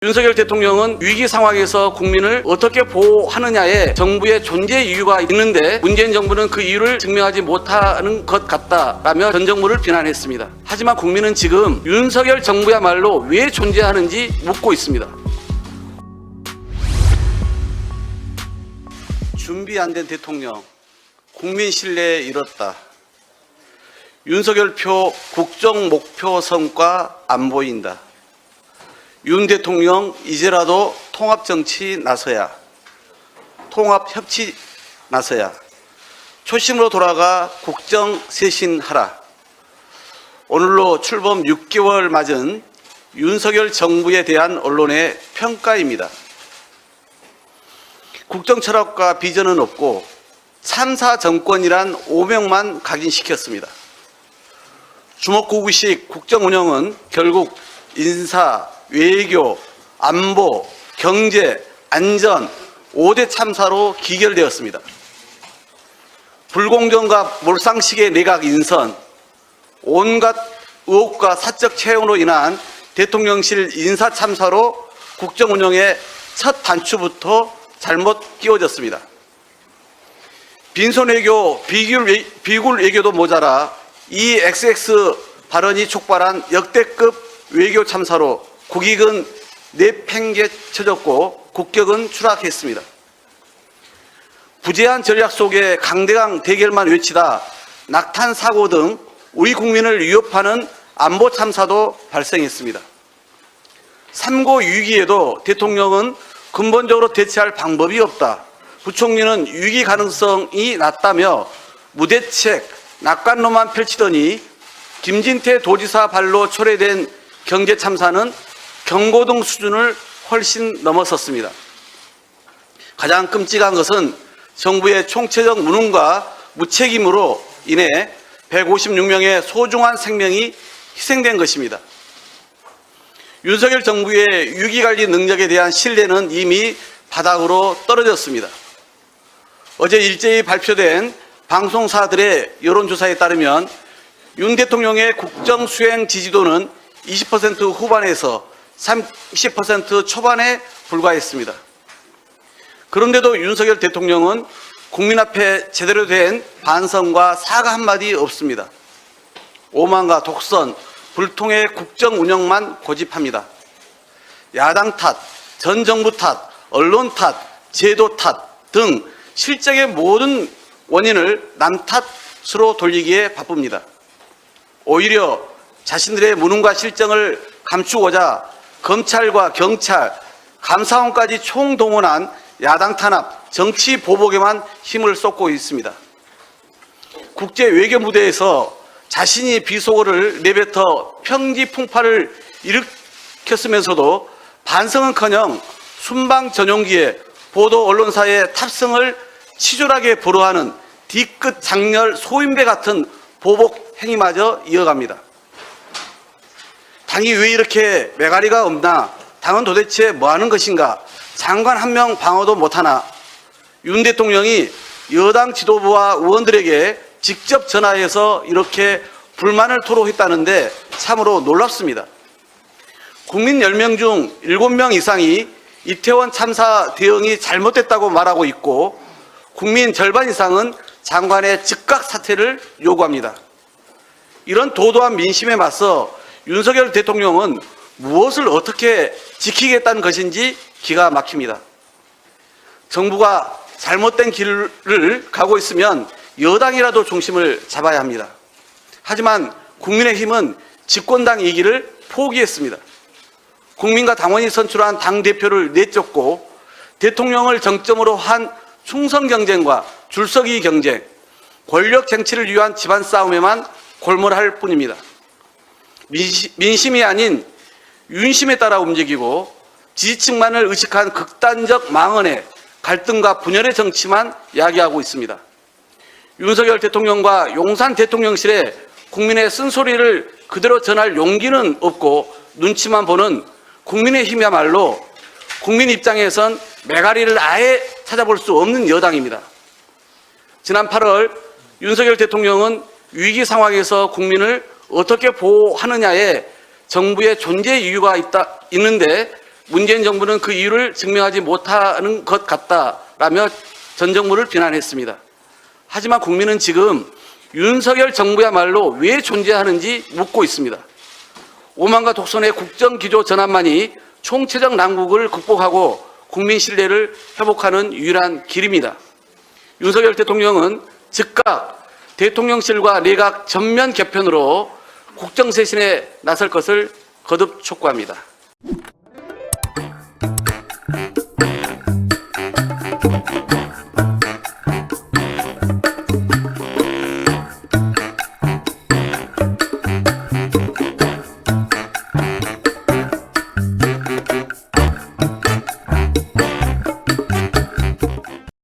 윤석열 대통령은 위기 상황에서 국민을 어떻게 보호하느냐에 정부의 존재 이유가 있는데 문재인 정부는 그 이유를 증명하지 못하는 것 같다라며 전 정부를 비난했습니다. 하지만 국민은 지금 윤석열 정부야말로 왜 존재하는지 묻고 있습니다. 준비 안 된 대통령, 국민 신뢰에 잃었다. 윤석열 표 국정 목표 성과 안 보인다. 윤 대통령 이제라도 통합정치 나서야, 통합협치 나서야, 초심으로 돌아가 국정쇄신하라. 오늘로 출범 6개월 맞은 윤석열 정부에 대한 언론의 평가입니다. 국정철학과 비전은 없고 참사 정권이란 오명만 각인시켰습니다. 주먹구구식 국정운영은 결국 인사, 외교, 안보, 경제, 안전 5대 참사로 기결되었습니다. 불공정과 몰상식의 내각 인선, 온갖 의혹과 사적 채용으로 인한 대통령실 인사 참사로 국정운영의 첫 단추부터 잘못 끼워졌습니다. 빈손 외교, 비굴 외교도 모자라 이 XX 발언이 촉발한 역대급 외교 참사로 국익은 내팽개쳐졌고 국격은 추락했습니다. 부재한 전략 속에 강대강 대결만 외치다 낙탄 사고 등 우리 국민을 위협하는 안보 참사도 발생했습니다. 3고 위기에도 대통령은 근본적으로 대처할 방법이 없다. 부총리는 위기 가능성이 낮다며 무대책, 낙관론만 펼치더니 김진태 도지사 발로 초래된 경제 참사는 경고등 수준을 훨씬 넘어섰습니다. 가장 끔찍한 것은 정부의 총체적 무능과 무책임으로 인해 156명의 소중한 생명이 희생된 것입니다. 윤석열 정부의 위기관리 능력에 대한 신뢰는 이미 바닥으로 떨어졌습니다. 어제 일제히 발표된 방송사들의 여론조사에 따르면 윤 대통령의 국정수행 지지도는 20% 후반에서 30% 초반에 불과했습니다. 그런데도 윤석열 대통령은 국민 앞에 제대로 된 반성과 사과 한마디 없습니다. 오만과 독선, 불통의 국정 운영만 고집합니다. 야당 탓, 전 정부 탓, 언론 탓, 제도 탓 등 실정의 모든 원인을 남 탓으로 돌리기에 바쁩니다. 오히려 자신들의 무능과 실정을 감추고자 검찰과 경찰, 감사원까지 총동원한 야당 탄압, 정치 보복에만 힘을 쏟고 있습니다. 국제 외교 무대에서 자신이 비속어를 내뱉어 평지풍파를 일으켰으면서도 반성은커녕 순방 전용기에 보도 언론사의 탑승을 치졸하게 불허하는 뒤끝 장렬 소인배 같은 보복 행위마저 이어갑니다. 당이 왜 이렇게 매가리가 없나? 당은 도대체 뭐 하는 것인가? 장관 한 명 방어도 못하나? 윤 대통령이 여당 지도부와 의원들에게 직접 전화해서 이렇게 불만을 토로했다는데 참으로 놀랍습니다. 국민 10명 중 7명 이상이 이태원 참사 대응이 잘못됐다고 말하고 있고 국민 절반 이상은 장관의 즉각 사퇴를 요구합니다. 이런 도도한 민심에 맞서 윤석열 대통령은 무엇을 어떻게 지키겠다는 것인지 기가 막힙니다. 정부가 잘못된 길을 가고 있으면 여당이라도 중심을 잡아야 합니다. 하지만 국민의힘은 집권당이기를 포기했습니다. 국민과 당원이 선출한 당대표를 내쫓고 대통령을 정점으로 한 충성 경쟁과 줄서기 경쟁, 권력 쟁취를 위한 집안 싸움에만 골몰할 뿐입니다. 민심이 아닌 윤심에 따라 움직이고 지지층만을 의식한 극단적 망언에 갈등과 분열의 정치만 야기하고 있습니다. 윤석열 대통령과 용산 대통령실에 국민의 쓴소리를 그대로 전할 용기는 없고 눈치만 보는 국민의힘이야말로 국민 입장에선 매가리를 아예 찾아볼 수 없는 여당입니다. 지난 8월 윤석열 대통령은 위기 상황에서 국민을 어떻게 보호하느냐에 정부의 존재 이유가 있는데 문재인 정부는 그 이유를 증명하지 못하는 것 같다라며 전 정부를 비난했습니다. 하지만 국민은 지금 윤석열 정부야말로 왜 존재하는지 묻고 있습니다. 오만과 독선의 국정기조 전환만이 총체적 난국을 극복하고 국민 신뢰를 회복하는 유일한 길입니다. 윤석열 대통령은 즉각 대통령실과 내각 전면 개편으로 국정쇄신에 나설 것을 거듭 촉구합니다.